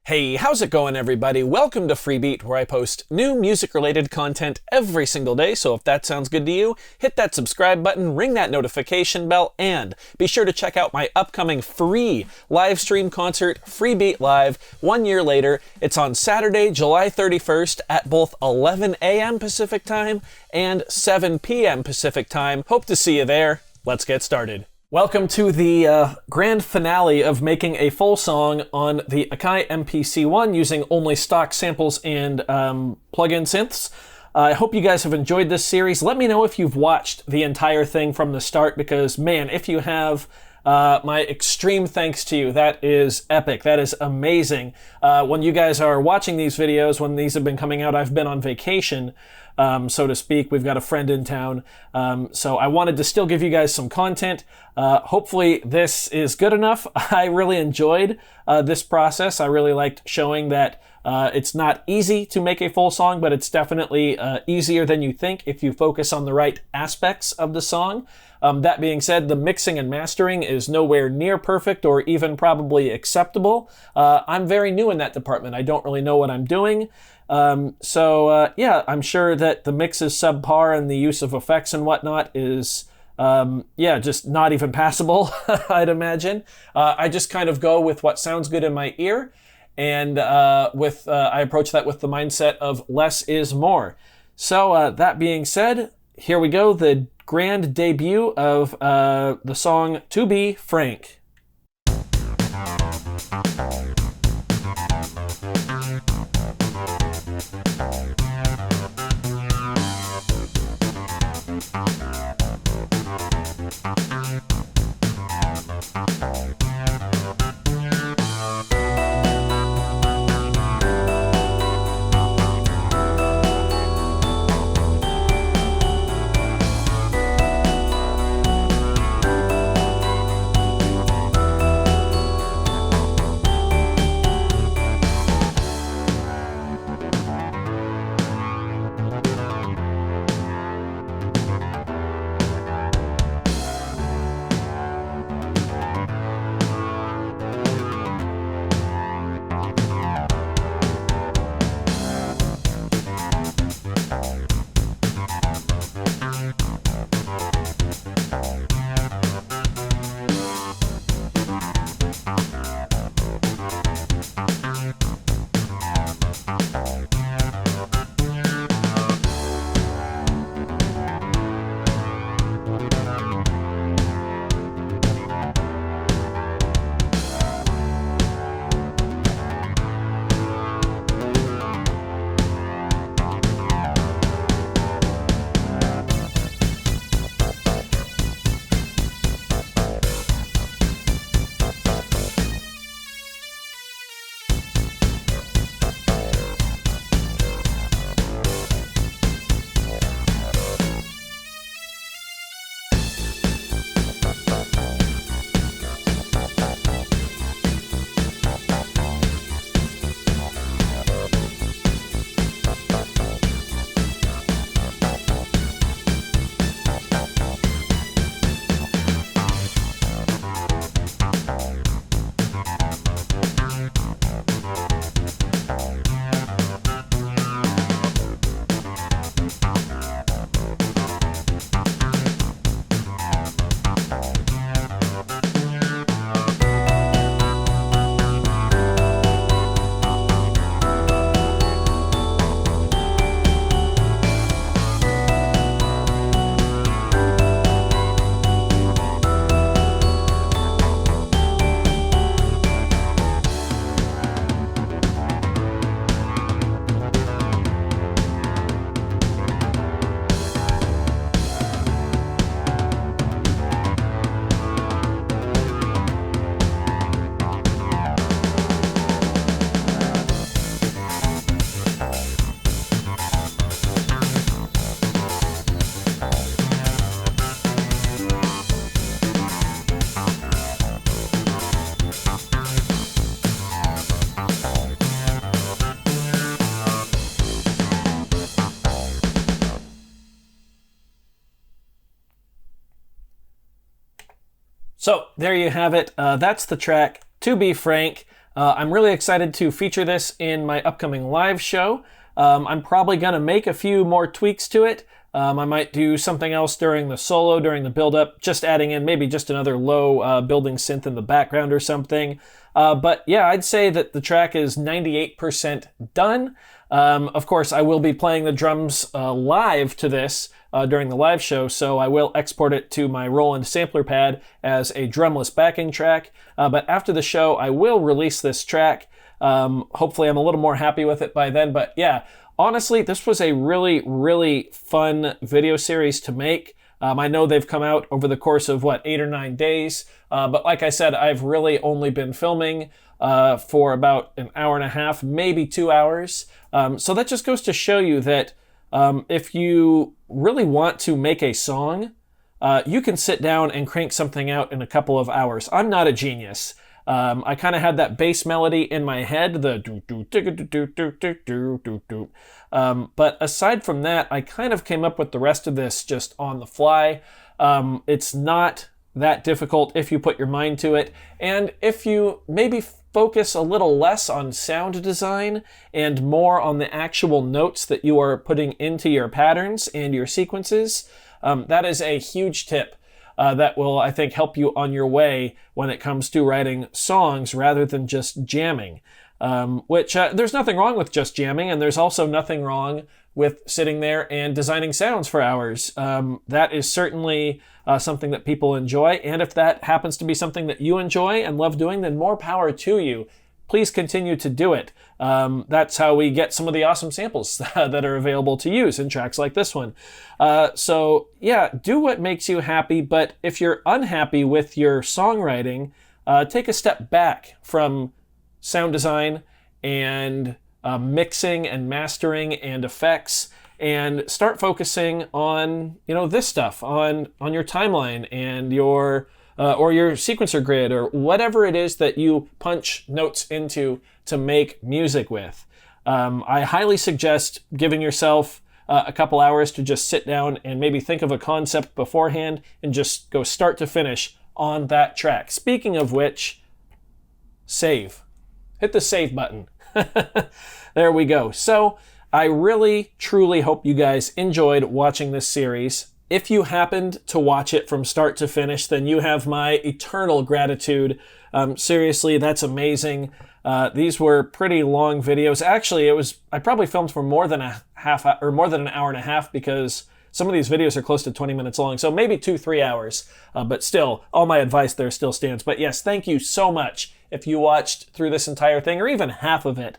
Hey, how's it going, everybody? Welcome to Freebeat, where I post new music-related content every single day, so if that sounds good to you, hit that subscribe button, ring that notification bell, and be sure to check out my upcoming free live stream concert, Freebeat Live, 1 year later. It's on Saturday, July 31st at both 11 a.m. Pacific Time and 7 p.m. Pacific Time. Hope to see you there. Let's get started. Welcome to the grand finale of making a full song on the Akai MPC One using only stock samples and plug-in synths. I hope you guys have enjoyed this series. Let me know if you've watched the entire thing from the start, because man, if you have, my extreme thanks to you. That is epic. That is amazing. When you guys are watching these videos, when these have been coming out, I've been on vacation, so to speak. We've got a friend in town. So I wanted to still give you guys some content. Hopefully this is good enough. I really enjoyed this process. I really liked showing that it's not easy to make a full song, but it's definitely easier than you think if you focus on the right aspects of the song. That being said, the mixing and mastering is nowhere near perfect or even probably acceptable. I'm very new in that department. I don't really know what I'm doing. Yeah, I'm sure that the mix is subpar and the use of effects and whatnot is, just not even passable, I'd imagine. I just kind of go with what sounds good in my ear, and I approach that with the mindset of less is more. So that being said, here we go, the grand debut of the song To Be Frank. So there you have it. That's the track, To Be Frank. I'm really excited to feature this in my upcoming live show. I'm probably going to make a few more tweaks to it. I might do something else during the solo, during the build-up, just adding in maybe just another low building synth in the background or something. But yeah, I'd say that the track is 98% done. Of course, I will be playing the drums live to this during the live show, so I will export it to my Roland sampler pad as a drumless backing track. But after the show, I will release this track. Hopefully I'm a little more happy with it by then. But yeah, honestly, this was a really, really fun video series to make. I know they've come out over the course of, 8 or 9 days. But like I said, I've really only been filming for about an hour and a half, maybe 2 hours. So that just goes to show you that if you really want to make a song, you can sit down and crank something out in a couple of hours. I'm not a genius. I kind of had that bass melody in my head, the do do do do do do do do do. But aside from that, I kind of came up with the rest of this just on the fly. It's not that difficult if you put your mind to it, and if you maybe focus a little less on sound design and more on the actual notes that you are putting into your patterns and your sequences. That is a huge tip. That will, I think, help you on your way when it comes to writing songs rather than just jamming. Which there's nothing wrong with just jamming, and there's also nothing wrong with sitting there and designing sounds for hours. That is certainly something that people enjoy, and if that happens to be something that you enjoy and love doing, then more power to you. Please continue to do it. That's how we get some of the awesome samples that are available to use in tracks like this one. So yeah, do what makes you happy, but if you're unhappy with your songwriting, take a step back from sound design and mixing and mastering and effects, and start focusing on this stuff, on your timeline and your or your sequencer grid, or whatever it is that you punch notes into to make music with. I highly suggest giving yourself a couple hours to just sit down and maybe think of a concept beforehand and just go start to finish on that track. Speaking of which, save. Hit the save button. There we go. So I really, truly hope you guys enjoyed watching this series. If you happened to watch it from start to finish, then you have my eternal gratitude. Seriously, that's amazing. These were pretty long videos. Actually, I probably filmed for more than an hour and a half, because some of these videos are close to 20 minutes long, so maybe 2-3 hours. But still, all my advice there still stands. But yes, thank you so much if you watched through this entire thing, or even half of it.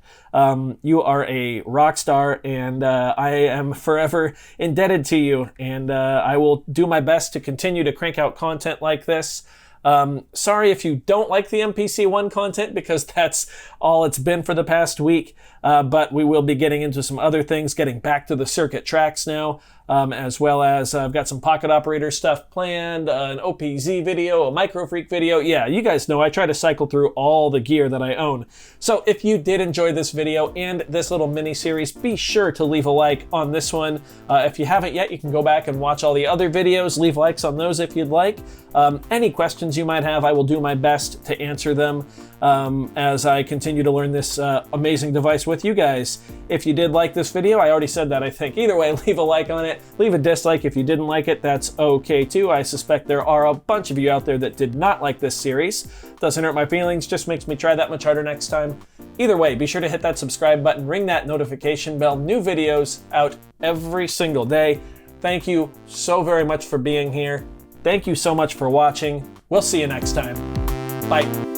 You are a rock star, and I am forever indebted to you, and I will do my best to continue to crank out content like this. Sorry if you don't like the MPC One content, because that's all it's been for the past week, but we will be getting into some other things, getting back to the circuit tracks now, as well as I've got some pocket operator stuff planned, an OPZ video, a Microfreak video. Yeah, you guys know I try to cycle through all the gear that I own. So if you did enjoy this video and this little mini series, be sure to leave a like on this one. If you haven't yet, you can go back and watch all the other videos, leave likes on those if you'd like. Any questions you might have, I will do my best to answer them as I continue to learn this amazing device with you guys. If you did like this video, I already said that, I think. Either way, leave a like on it. Leave a dislike if you didn't like it. That's okay too. I suspect there are a bunch of you out there that did not like this series. Doesn't hurt my feelings, just makes me try that much harder next time. Either way, be sure to hit that subscribe button, ring that notification bell. New videos out every single day. Thank you so very much for being here. Thank you so much for watching. We'll see you next time. Bye.